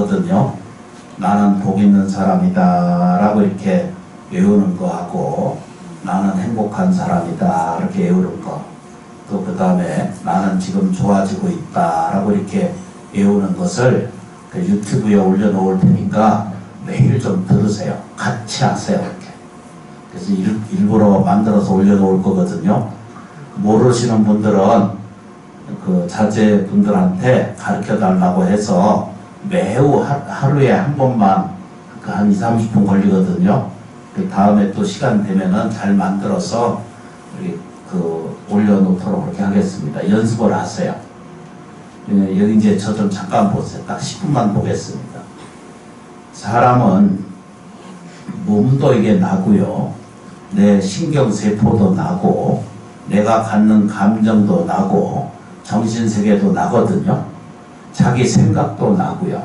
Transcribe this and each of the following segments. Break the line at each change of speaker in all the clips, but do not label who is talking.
거거든요. 나는 복 있는 사람이다 라고 이렇게 외우는 거하고, 나는 행복한 사람이다 이렇게 외우는 거, 또 그 다음에 나는 지금 좋아지고 있다 라고 이렇게 외우는 것을 그 유튜브에 올려놓을 테니까 매일 좀 들으세요. 같이 하세요. 이렇게. 그래서 일부러 만들어서 올려놓을 거거든요. 모르시는 분들은 그 자제분들한테 가르쳐 달라고 해서 매우 하루에 한 번만 그 한 20-30분 걸리거든요. 그 다음에 또 시간 되면은 잘 만들어서 우리 그 올려놓도록 그렇게 하겠습니다. 연습을 하세요. 여기 이제 저 좀 잠깐 보세요. 딱 10분만 보겠습니다. 사람은 몸도 이게 나고요. 내 신경세포도 나고, 내가 갖는 감정도 나고, 정신세계도 나거든요. 자기 생각도 나고요.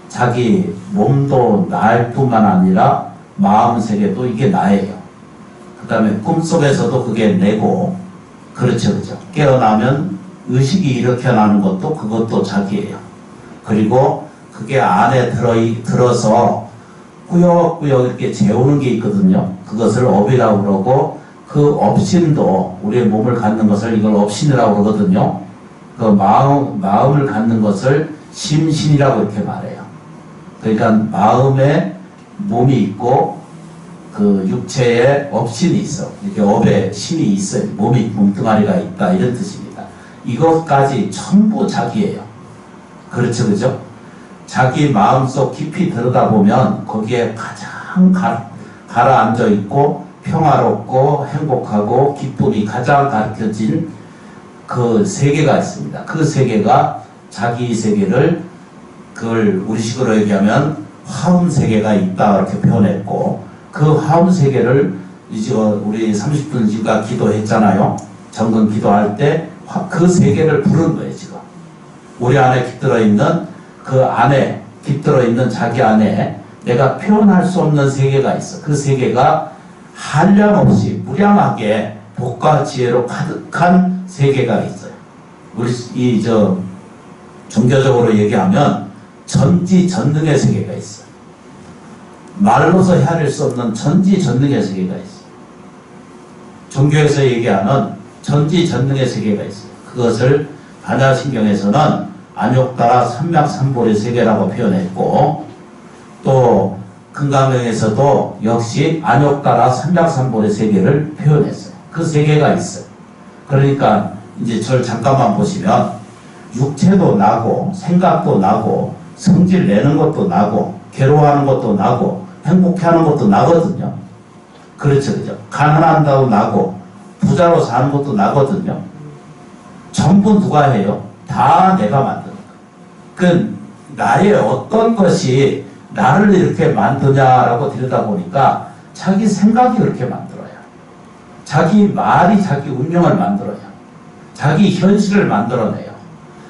자기 몸도 날 뿐만 아니라 마음세계도 이게 나예요. 그 다음에 꿈속에서도 그게 내고, 그렇죠, 그죠. 깨어나면 의식이 이렇게 나는 것도 그것도 자기예요. 그리고 그게 안에 들어서 꾸역꾸역 이렇게 재우는 게 있거든요. 그것을 업이라고 그러고, 그 업신도 우리의 몸을 갖는 것을 이걸 업신이라고 그러거든요. 그 마음을 갖는 것을 심신이라고 이렇게 말해요. 그러니까 마음에 몸이 있고 그 육체에 업신이 있어. 이렇게 업에 신이 있어요. 몸뚱아리가 있다 이런 뜻입니다. 이것까지 전부 자기예요. 그렇죠, 그죠? 자기 마음속 깊이 들여다보면 거기에 가장 가라앉아 있고 평화롭고 행복하고 기쁨이 가장 가르쳐진 그 세계가 있습니다. 그 세계가 자기 세계를, 그걸 우리식으로 얘기하면 화음 세계가 있다 이렇게 표현했고, 그 화음 세계를 이제 우리 30분 지가 기도했잖아요. 정근 기도할 때 그 세계를 부른 거예요. 지금 우리 안에 깃들어 있는 그 안에 깃들어 있는 자기 안에 내가 표현할 수 없는 세계가 있어. 그 세계가 한량없이 무량하게 복과 지혜로 가득한 세계가 있어요. 우리 종교적으로 얘기하면 전지전능의 세계가 있어요. 말로서 헤아릴 수 없는 전지전능의 세계가 있어요. 종교에서 얘기하는 전지전능의 세계가 있어요. 그것을 반야신경에서는 안욕따라 삼맥삼볼의 세계라고 표현했고, 또 금강경에서도 역시 안욕따라 삼맥삼볼의 세계를 표현했어요. 그 세계가 있어요. 그러니까 이제 저를 잠깐만 보시면 육체도 나고 생각도 나고 성질 내는 것도 나고 괴로워하는 것도 나고 행복해하는 것도 나거든요. 그렇죠, 그죠? 가난한다고 나고 부자로 사는 것도 나거든요. 전부 누가 해요? 다 내가 만드는 거예요. 그 나의 어떤 것이 나를 이렇게 만드냐라고 들여다보니까 자기 생각이 그렇게 만들어요. 자기 말이 자기 운명을 만들어요. 자기 현실을 만들어내요.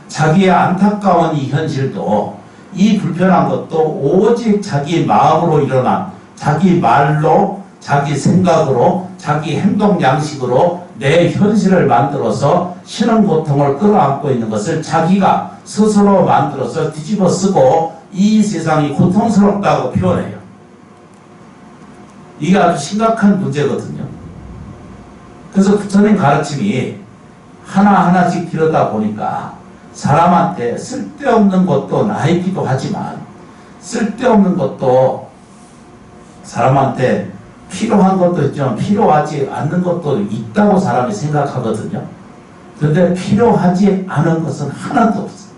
자기의 안타까운 이 현실도, 이 불편한 것도 오직 자기 마음으로 일어난, 자기 말로, 자기 생각으로, 자기 행동 양식으로 내 현실을 만들어서 신은 고통을 끌어안고 있는 것을 자기가 스스로 만들어서 뒤집어 쓰고 이 세상이 고통스럽다고 표현해요. 이게 아주 심각한 문제거든요. 그래서 부처님 가르침이 하나하나씩 들여다 보니까 사람한테 쓸데없는 것도 나이기도 하지만 쓸데없는 것도 사람한테 필요한 것도 있지만 필요하지 않는 것도 있다고 사람이 생각하거든요. 그런데 필요하지 않은 것은 하나도 없어요.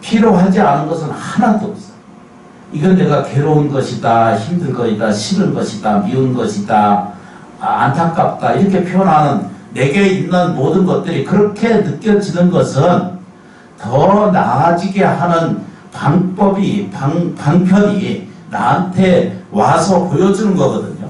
필요하지 않은 것은 하나도 없어요. 이건 내가 괴로운 것이다, 힘든 것이다, 싫은 것이다, 미운 것이다, 안타깝다 이렇게 표현하는 내게 있는 모든 것들이 그렇게 느껴지는 것은 더 나아지게 하는 방법이, 방편이 나한테 와서 보여주는 거거든요.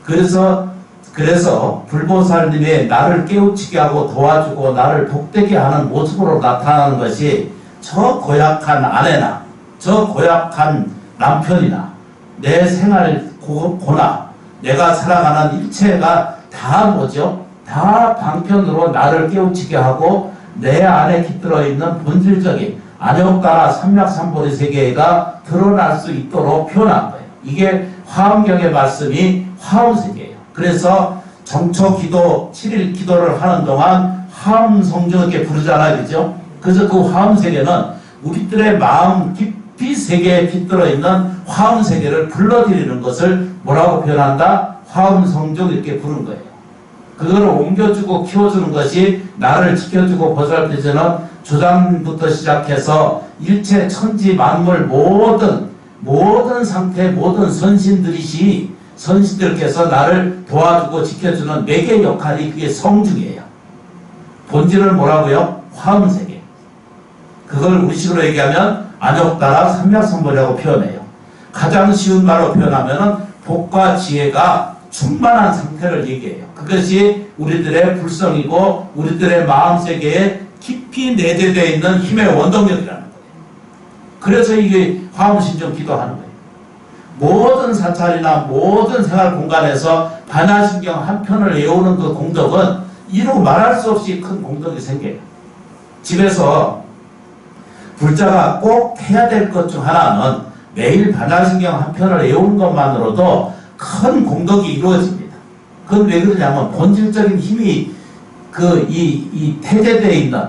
그래서 불보살님의 나를 깨우치게 하고 도와주고 나를 복되게 하는 모습으로 나타나는 것이 저 고약한 아내나 저 고약한 남편이나 내 생활 고나 내가 살아가는 일체가 다 뭐죠? 다 방편으로 나를 깨우치게 하고 내 안에 깃들어 있는 본질적인 안역가라 삼략삼보리 세계가 드러날 수 있도록 표현한 거예요. 이게 화엄경의 말씀이 화엄세계예요. 그래서 정초기도 7일 기도를 하는 동안 화엄성경 이렇게 부르잖아요. 그죠? 그래서 그 화엄세계는 우리들의 마음 깊이 세계에 깃들어 있는 화엄세계를 불러들이는 것을 뭐라고 표현한다? 화엄성경 이렇게 부른 거예요. 그거를 옮겨주고 키워주는 것이 나를 지켜주고 보살펴주는 조상부터 시작해서 일체 천지 만물 모든 상태 모든 선신들께서 나를 도와주고 지켜주는 매개 역할이 그게 성중이에요. 본질은 뭐라고요? 화엄세계. 그걸 우리식으로 얘기하면 안역다락 삼략삼보리라고 표현해요. 가장 쉬운 말로 표현하면은 복과 지혜가 충만한 상태를 얘기해요. 그것이 우리들의 불성이고 우리들의 마음세계에 깊이 내재되어 있는 힘의 원동력이라는 거예요. 그래서 이게 화엄신정 기도하는 거예요. 모든 사찰이나 모든 생활 공간에서 반야신경 한 편을 외우는 그 공덕은 이루 말할 수 없이 큰 공덕이 생겨요. 집에서 불자가 꼭 해야 될 것 중 하나는 매일 반야신경 한 편을 외우는 것만으로도 큰 공덕이 이루어집니다. 그건 왜 그러냐면 본질적인 힘이 이 태제되어 있는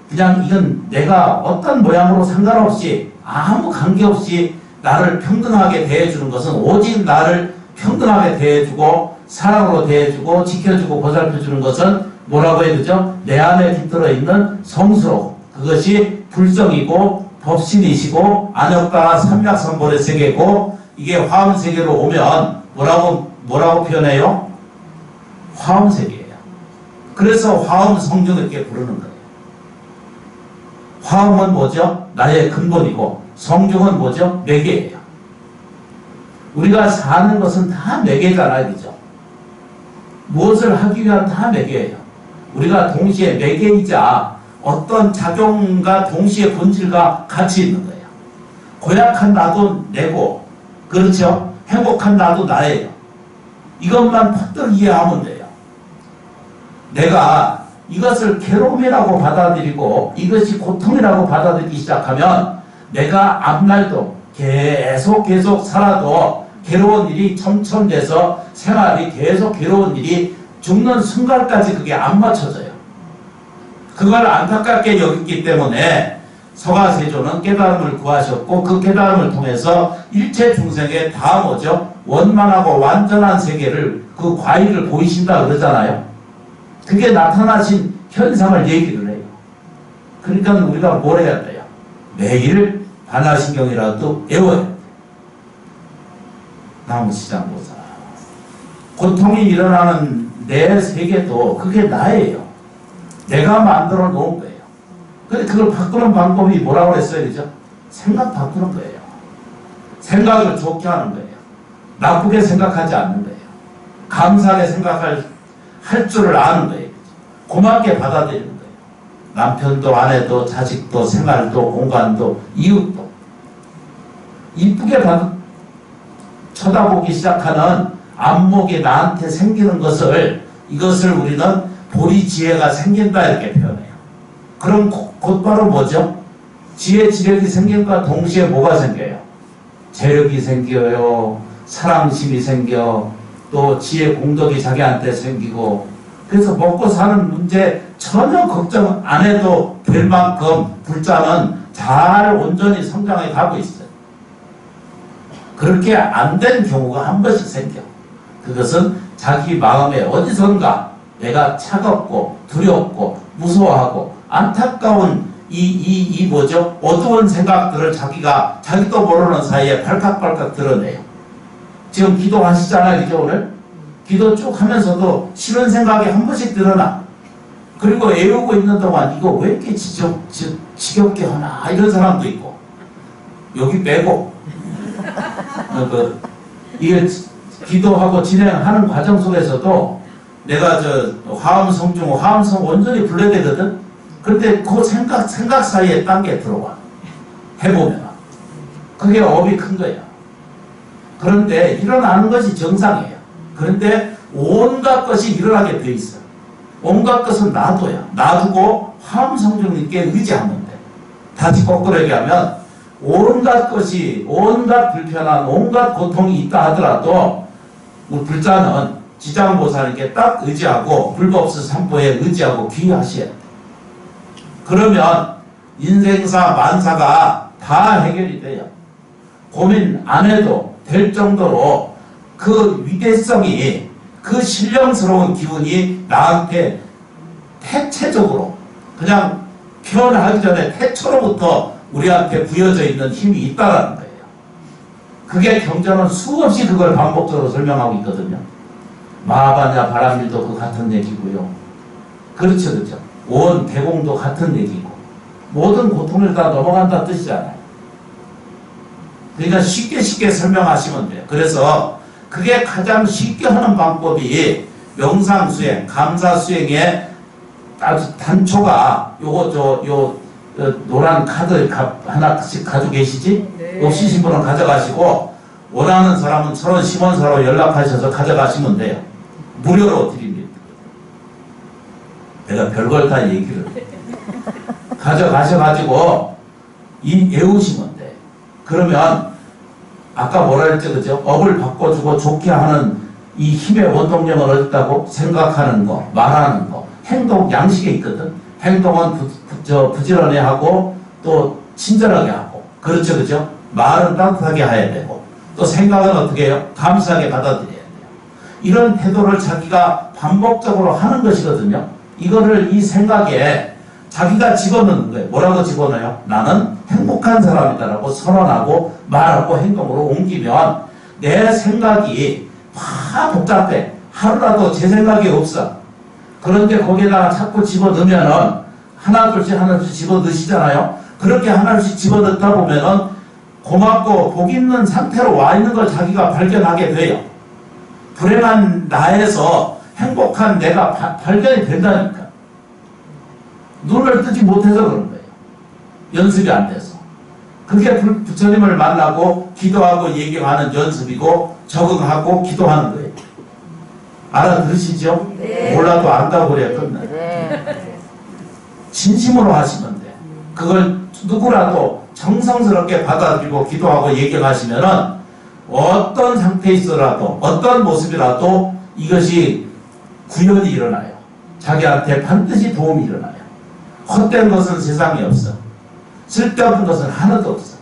그냥 이건 내가 어떤 모양으로 상관없이 아무 관계없이 나를 평등하게 대해주는 것은 오직 나를 평등하게 대해주고 사랑으로 대해주고 지켜주고 보살펴주는 것은 뭐라고 해야 되죠? 내 안에 깃들어 있는 성수로 그것이 불성이고 법신이시고 안역과 삼략삼보의 세계고 이게 화엄세계로 오면 뭐라고 표현해요? 화엄세계예요. 그래서 화엄성경 이렇게 부르는 거예요. 화엄은 뭐죠? 나의 근본이고 성경은 뭐죠? 매개예요. 우리가 사는 것은 다 매개잖아요. 그죠? 무엇을 하기 위한 다 매개예요. 우리가 동시에 매개이자 어떤 작용과 동시에 본질과 같이 있는 거예요. 고약한 나도 내고 그렇죠? 행복한 나도 나예요. 이것만 퍼뜩 이해하면 돼요. 내가 이것을 괴로움이라고 받아들이고 이것이 고통이라고 받아들이기 시작하면 내가 앞날도 계속 살아도 괴로운 일이 첨첨돼서 생활이 계속 괴로운 일이 죽는 순간까지 그게 안 맞춰져요. 그걸 안타깝게 여겼기 때문에 서가세조는 깨달음을 구하셨고 그 깨달음을 통해서 일체 중생에 다 뭐죠? 원만하고 완전한 세계를 그 과일을 보이신다 그러잖아요. 그게 나타나신 현상을 얘기를 해요. 그러니까 우리가 뭘 해야 돼요? 매일 반야신경이라도 외워야 돼요. 나무시장보사. 고통이 일어나는 내 세계도 그게 나예요. 내가 만들어 놓은 거예요. 근데 그걸 바꾸는 방법이 뭐라고 했어요? 그죠? 생각 바꾸는 거예요. 생각을 좋게 하는 거예요. 나쁘게 생각하지 않는 거예요. 감사하게 생각할 줄을 아는 거예요. 고맙게 받아들이는 거예요. 남편도 아내도 자식도 생활도 공간도 이웃도 이쁘게 쳐다보기 시작하는 안목이 나한테 생기는 이것을 우리는 보리지혜가 생긴다 이렇게 표현해요. 그럼 곧바로 뭐죠? 지혜 지력이 생긴과 동시에 뭐가 생겨요? 재력이 생겨요. 사랑심이 생겨. 또 지혜 공덕이 자기한테 생기고 그래서 먹고 사는 문제 전혀 걱정 안 해도 될 만큼 불자는 잘 온전히 성장해 가고 있어요. 그렇게 안 된 경우가 한 번씩 생겨. 그것은 자기 마음에 어디선가 내가 차갑고 두렵고 무서워하고 안타까운 이 뭐죠? 어두운 생각들을 자기도 모르는 사이에 발칵발칵 드러내요. 지금 기도하시잖아요. 그죠 오늘? 기도 쭉 하면서도 싫은 생각이 한 번씩 드러나. 그리고 애우고 있는 동안 이거 왜 이렇게 지겹게 하나 이런 사람도 있고 여기 빼고 이게 기도하고 진행하는 과정 속에서도 내가 화엄성중 화엄성 온전히 불러야 되거든. 그런데 그 생각 사이에 딴 게 들어와. 해보면 그게 업이 큰 거야. 그런데 일어나는 것이 정상이에요. 그런데 온갖 것이 일어나게 돼 있어. 온갖 것은 놔둬야. 놔두고 화엄성령님께 의지하면 돼. 다시 거꾸로 얘기하면 온갖 것이, 온갖 불편한, 온갖 고통이 있다 하더라도 우리 불자는 지장보살에게 딱 의지하고 불법수 삼보에 의지하고 귀하셔야 돼. 그러면 인생사 만사가 다 해결이 돼요. 고민 안 해도 될 정도로 그 위대성이, 그 신령스러운 기운이 나한테 태체적으로 그냥 태어나기 전에 태초로부터 우리한테 부여져 있는 힘이 있다라는 거예요. 그게 경전은 수없이 그걸 반복적으로 설명하고 있거든요. 마하바냐 바람일도 그 같은 얘기고요. 그렇죠, 그렇죠. 온 대공도 같은 얘기고 모든 고통을 다 넘어간다는 뜻이잖아요. 그러니까 쉽게 설명하시면 돼요. 그래서 그게 가장 쉽게 하는 방법이 명상수행, 감사수행의 아주 단초가 요 노란 카드 하나씩 가지고 계시지?
네.
없으신 분은 가져가시고 원하는 사람은 서로 심원서로 연락하셔서 가져가시면 돼요. 무료로 드립니다. 내가 별걸 다 얘기를 가져가셔가지고 외우시면 돼. 그러면 아까 뭐라 했죠, 그죠? 업을 바꿔주고 좋게 하는 이 힘의 원동력은 어딨다고? 생각하는 거, 말하는 거, 행동, 양식에 있거든. 행동은 부지런히 하고 또 친절하게 하고, 그렇죠, 그죠? 말은 따뜻하게 해야 되고, 또 생각은 어떻게 해요? 감사하게 받아들여야 돼요. 이런 태도를 자기가 반복적으로 하는 것이거든요. 이거를 이 생각에 자기가 집어넣는 거예요. 뭐라고 집어넣어요? 나는 행복한 사람이다라고 선언하고 말하고 행동으로 옮기면 내 생각이 다 복잡해. 하루라도 제 생각이 없어. 그런데 거기에다가 자꾸 집어넣으면은 하나둘씩 집어넣으시잖아요. 그렇게 하나씩 집어넣다 보면은 고맙고 복 있는 상태로 와 있는 걸 자기가 발견하게 돼요. 불행한 나에서 행복한 내가 발견이 된다니까. 눈을 뜨지 못해서 그런 거예요. 연습이 안 돼서. 그게 부처님을 만나고 기도하고 얘기하는 연습이고 적응하고 기도하는 거예요. 알아들으시죠?
네.
몰라도 안다고 그래야 끝나요.
네.
진심으로 하시면 돼. 그걸 누구라도 정성스럽게 받아들이고 기도하고 얘기하시면은 어떤 상태에 있어라도 어떤 모습이라도 이것이 구현이 일어나요. 자기한테 반드시 도움이 일어나요. 헛된 것은 세상에 없어. 쓸데없는 것은 하나도 없어.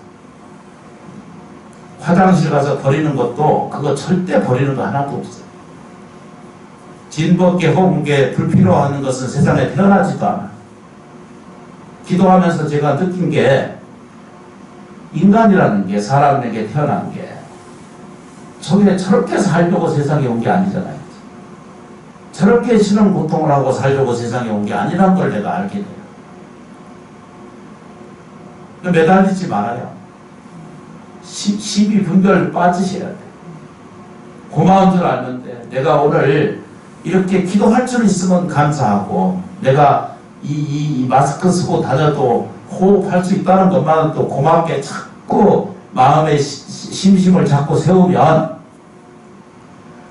화장실 가서 버리는 것도 그거 절대 버리는 거 하나도 없어. 진법계, 호분계, 불필요한 것은 세상에 태어나지도 않아. 기도하면서 제가 느낀 게 인간이라는 게 사람에게 태어난 게 저렇게 살려고 세상에 온 게 아니잖아요. 저렇게 싫은 고통을 하고 살려고 세상에 온 게 아니란 걸 내가 알게 돼요. 매달리지 말아요. 시비 분별 빠지셔야 돼. 고마운 줄 알면 돼. 내가 오늘 이렇게 기도할 줄 있으면 감사하고 내가 이 마스크 쓰고 다녀도 호흡할 수 있다는 것만은 또 고맙게 자꾸 마음의 심심을 자꾸 세우면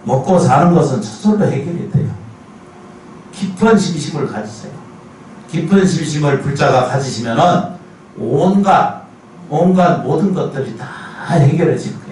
먹고 사는 것은 저절로 해결이 돼요. 깊은 심심을 가지세요. 깊은 심심을 불자가 가지시면은 온갖 모든 것들이 다 해결해질 거예요.